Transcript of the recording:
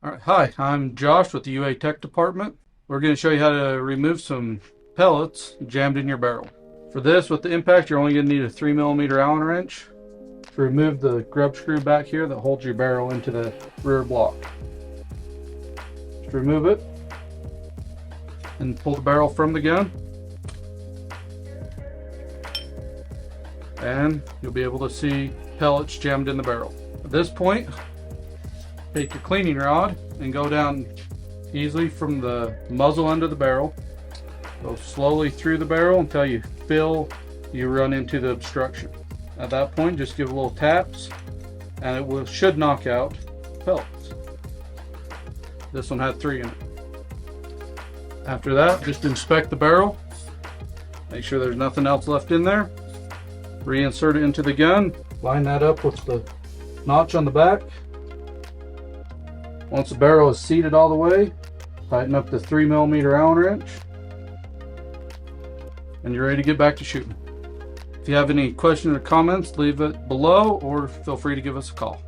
All right, hi, I'm Josh with the UA Tech Department. We're going to show you how to remove some pellets jammed in your barrel. For this, with the impact, you're only going to need a 3mm Allen wrench to remove the grub screw back here that holds your barrel into the rear block. Just remove it and pull the barrel from the gun, and you'll be able to see pellets jammed in the barrel. At this point, take your cleaning rod and go down easily from the muzzle end of the barrel. Go slowly through the barrel until you feel you run into the obstruction. At that point, just give little taps and it should knock out pellets. This one had 3 in it. After that, just inspect the barrel. Make sure there's nothing else left in there. Reinsert it into the gun. Line that up with the notch on the back. Once the barrel is seated all the way, tighten up the 3mm Allen wrench, and you're ready to get back to shooting. If you have any questions or comments, leave it below or feel free to give us a call.